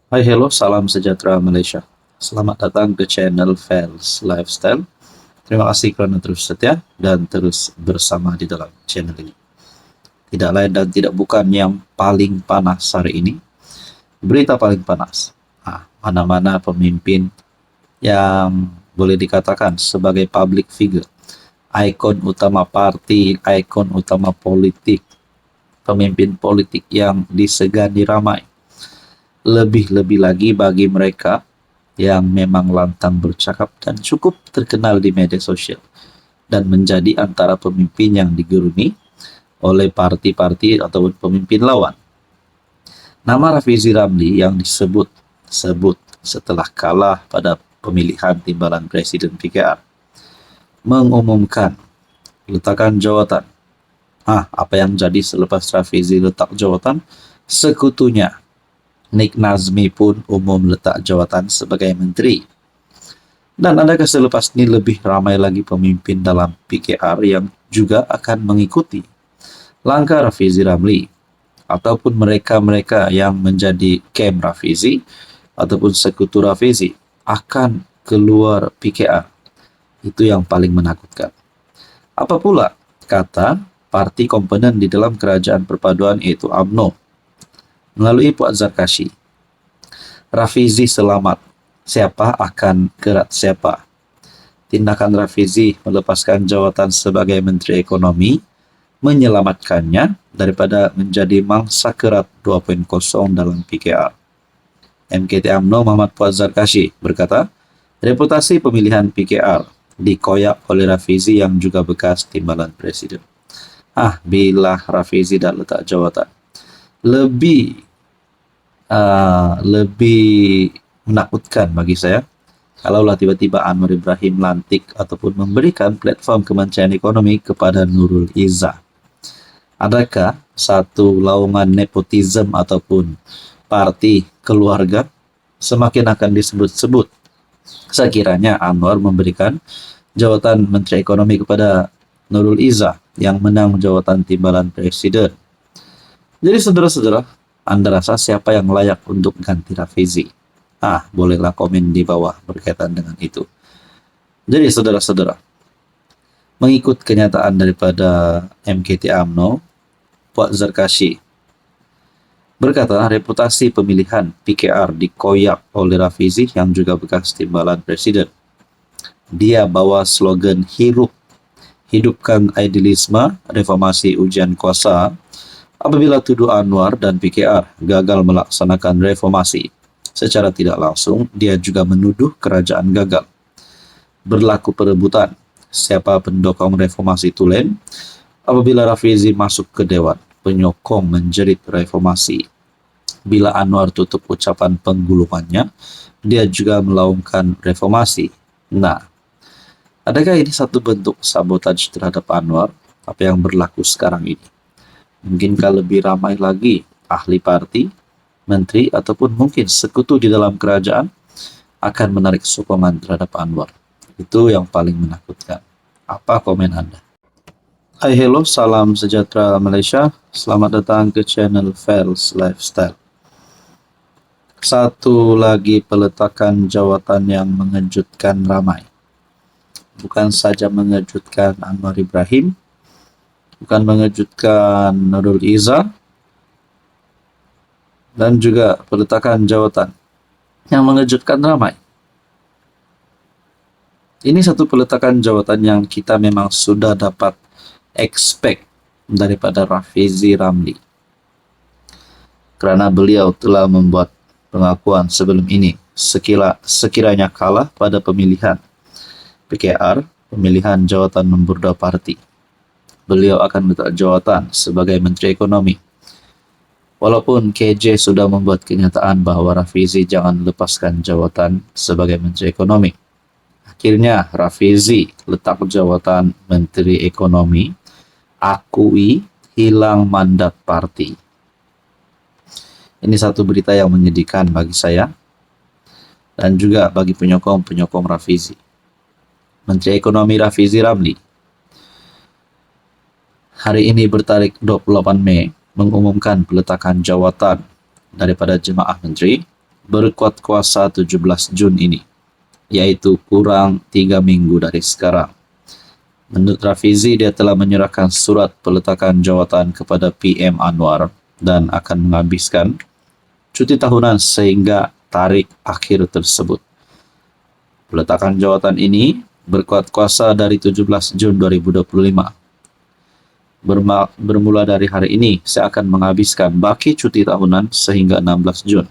Hai, hello, salam sejahtera Malaysia. Selamat datang ke channel Fels Lifestyle. Terima kasih kerana terus setia dan terus bersama di dalam channel ini. Tidak lain dan tidak bukan yang paling panas hari ini. Berita paling panas. Mana-mana pemimpin yang boleh dikatakan sebagai public figure, ikon utama parti, ikon utama politik, pemimpin politik yang disegani ramai. Lebih-lebih lagi bagi mereka yang memang lantang bercakap dan cukup terkenal di media sosial dan menjadi antara pemimpin yang digeruni oleh parti-parti ataupun pemimpin lawan. Nama Rafizi Ramli yang disebut setelah kalah pada pemilihan timbalan Presiden PKR mengumumkan letakkan jawatan. Apa yang jadi selepas Rafizi letak jawatan? Sekutunya Nik Nazmi pun umum letak jawatan sebagai menteri. Dan adakah selepas ini lebih ramai lagi pemimpin dalam PKR yang juga akan mengikuti langkah Rafizi Ramli ataupun mereka-mereka yang menjadi kem Rafizi ataupun sekutu Rafizi akan keluar PKR. Itu yang paling menakutkan. Apa pula kata parti komponen di dalam kerajaan perpaduan yaitu UMNO melalui Puan Zarkashi. Rafizi selamat. Siapa akan kerat siapa? Tindakan Rafizi melepaskan jawatan sebagai Menteri Ekonomi menyelamatkannya daripada menjadi mangsa kerat 2.0 dalam PKR. MKT UMNO Muhammad Puan Zarkashi berkata, reputasi pemilihan PKR dikoyak oleh Rafizi yang juga bekas timbalan Presiden. Bila Rafizi dah letak jawatan, lebih menakutkan bagi saya kalaulah tiba-tiba Anwar Ibrahim lantik ataupun memberikan platform Kementerian Ekonomi kepada Nurul Izzah. Adakah satu laungan nepotisme ataupun parti keluarga semakin akan disebut-sebut sekiranya Anwar memberikan jawatan Menteri Ekonomi kepada Nurul Izzah yang menang jawatan timbalan Presiden? Jadi saudara-saudara, Anda rasa siapa yang layak untuk ganti Rafizi? Bolehlah komen di bawah berkaitan dengan itu. Jadi saudara-saudara, mengikut kenyataan daripada MKT UMNO, Puan Zarkashi berkata reputasi pemilihan PKR dikoyak oleh Rafizi yang juga bekas timbalan Presiden. Dia bawa slogan hidupkan idealisme, reformasi ujian kuasa, apabila tuduh Anwar dan PKR gagal melaksanakan reformasi. Secara tidak langsung, dia juga menuduh kerajaan gagal. Berlaku perebutan siapa pendokong reformasi tulen apabila Rafizi masuk ke Dewan penyokong menjerit reformasi. Bila Anwar tutup ucapan penggulungannya, dia juga melaungkan reformasi. Adakah ini satu bentuk sabotaj terhadap Anwar? Apa yang berlaku sekarang ini? Mungkinkah lebih ramai lagi ahli parti, menteri, ataupun mungkin sekutu di dalam kerajaan akan menarik sokongan terhadap Anwar? Itu yang paling menakutkan. Apa komen Anda? Hai, hello, salam sejahtera Malaysia. Selamat datang ke channel Fels Lifestyle. Satu lagi peletakan jawatan yang mengejutkan ramai. Bukan saja mengejutkan Anwar Ibrahim, bukan mengejutkan Nurul Izzah, dan juga peletakan jawatan yang mengejutkan ramai. Ini satu peletakan jawatan yang kita memang sudah dapat expect daripada Rafizi Ramli, kerana beliau telah membuat pengakuan sebelum ini sekiranya kalah pada pemilihan PKR, pemilihan jawatan nombor 2 parti, beliau akan letak jawatan sebagai Menteri Ekonomi. Walaupun KJ sudah membuat kenyataan bahawa Rafizi jangan lepaskan jawatan sebagai Menteri Ekonomi. Akhirnya Rafizi letak jawatan Menteri Ekonomi, akui hilang mandat parti. Ini satu berita yang menyedihkan bagi saya dan juga bagi penyokong-penyokong Rafizi. Menteri Ekonomi Rafizi Ramli hari ini bertarikh 28 Mei mengumumkan peletakan jawatan daripada jemaah menteri berkuat kuasa 17 Jun ini, yaitu kurang 3 minggu dari sekarang. Menurut Rafizi, dia telah menyerahkan surat peletakan jawatan kepada PM Anwar dan akan menghabiskan cuti tahunan sehingga tarikh akhir tersebut. Peletakan jawatan ini berkuat kuasa dari 17 Jun 2025. Bermula dari hari ini, saya akan menghabiskan baki cuti tahunan sehingga 16 Jun.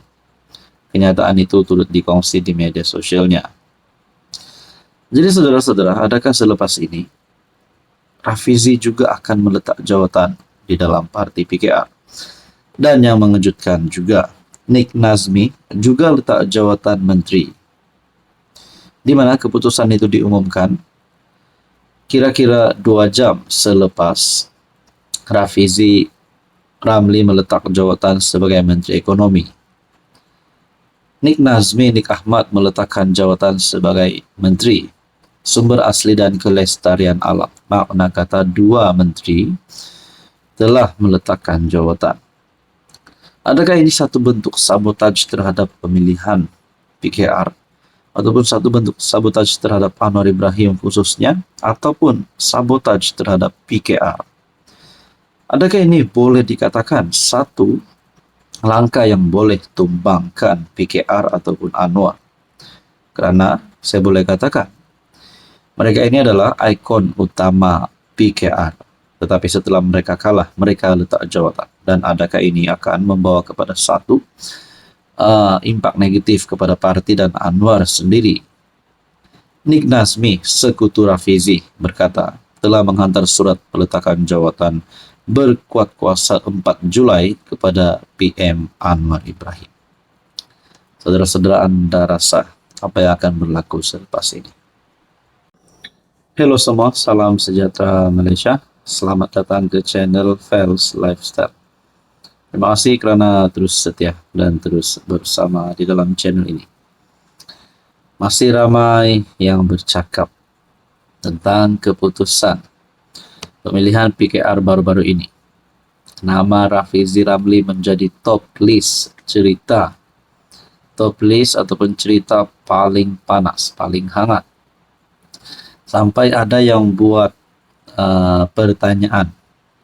Kenyataan itu turut dikongsi di media sosialnya. Jadi saudara-saudara, adakah selepas ini Rafizi juga akan meletak jawatan di dalam parti PKR? Dan yang mengejutkan juga, Nik Nazmi juga letak jawatan menteri, di mana keputusan itu diumumkan kira-kira 2 jam selepas Rafizi Ramli meletak jawatan sebagai Menteri Ekonomi. Nik Nazmi, Nik Ahmad meletakkan jawatan sebagai Menteri Sumber Asli dan Kelestarian Alam. Makna kata dua menteri telah meletakkan jawatan. Adakah ini satu bentuk sabotaj terhadap pemilihan PKR? Ataupun satu bentuk sabotaj terhadap Anwar Ibrahim khususnya? Ataupun sabotaj terhadap PKR? Adakah ini boleh dikatakan satu langkah yang boleh tumbangkan PKR ataupun Anwar? Karena saya boleh katakan, mereka ini adalah ikon utama PKR. Tetapi setelah mereka kalah, mereka letak jawatan. Dan adakah ini akan membawa kepada satu impak negatif kepada parti dan Anwar sendiri? Nik Nazmi, sekutu Rafizi, berkata telah menghantar surat peletakan jawatan berkuat kuasa 4 Julai kepada PM Anwar Ibrahim. Saudara-saudara, Anda rasa apa yang akan berlaku selepas ini? Halo semua, salam sejahtera Malaysia. Selamat datang ke channel Fels Lifestyle. Terima kasih kerana terus setia dan terus bersama di dalam channel ini. Masih ramai yang bercakap tentang keputusan pemilihan PKR baru-baru ini. Nama Rafizi Ramli menjadi top list ataupun cerita paling panas, paling hangat. Sampai ada yang buat pertanyaan,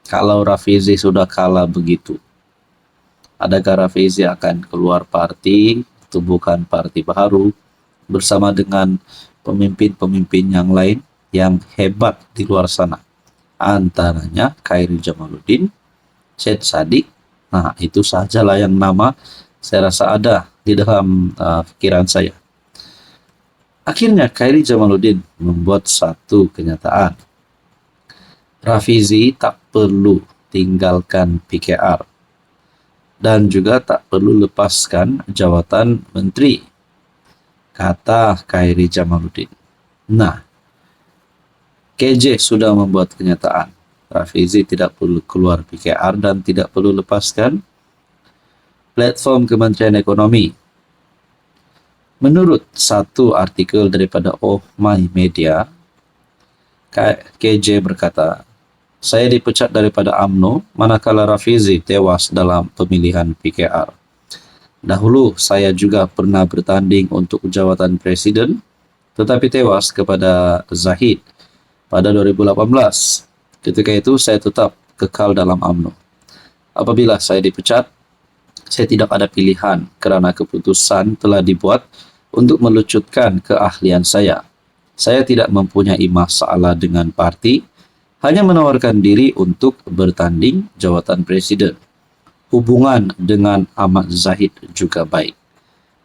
kalau Rafizi sudah kalah begitu, adakah Rafizi akan keluar parti, tubuhkan parti baru, bersama dengan pemimpin-pemimpin yang lain yang hebat di luar sana? Antaranya Khairi Jamaluddin, Syed Saddiq. Nah, itu sajalah yang nama saya rasa ada di dalam pikiran saya. Akhirnya Khairi Jamaluddin membuat satu kenyataan. Rafizi tak perlu tinggalkan PKR dan juga tak perlu lepaskan jawatan menteri, kata Khairi Jamaluddin. Nah, KJ sudah membuat kenyataan. Rafizi tidak perlu keluar PKR dan tidak perlu lepaskan platform Kementerian Ekonomi. Menurut satu artikel daripada Oh My Media, KJ berkata, saya dipecat daripada UMNO manakala Rafizi tewas dalam pemilihan PKR. Dahulu saya juga pernah bertanding untuk jawatan presiden, tetapi tewas kepada Zahid pada 2018. Ketika itu saya tetap kekal dalam UMNO. Apabila saya dipecat, saya tidak ada pilihan kerana keputusan telah dibuat untuk melucutkan keahlian saya. Saya tidak mempunyai masalah dengan parti, hanya menawarkan diri untuk bertanding jawatan presiden. Hubungan dengan Ahmad Zahid juga baik.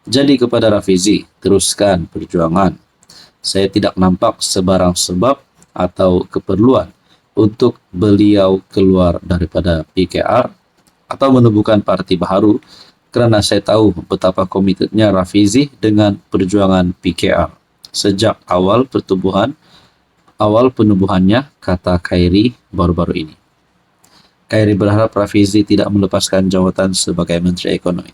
Jadi kepada Rafizi, teruskan perjuangan. Saya tidak nampak sebarang sebab atau keperluan untuk beliau keluar daripada PKR atau menubuhkan parti baru, kerana saya tahu betapa komitednya Rafizi dengan perjuangan PKR sejak awal penubuhannya, kata Khairi baru-baru ini. Khairi berharap Rafizi tidak melepaskan jawatan sebagai Menteri Ekonomi.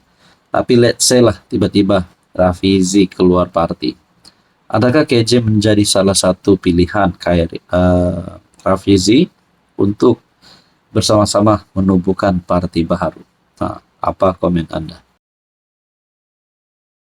Tapi let's say lah tiba-tiba Rafizi keluar parti. Adakah KJ menjadi salah satu pilihan Rafizi untuk bersama-sama menubuhkan parti baru? Nah, apa komen Anda?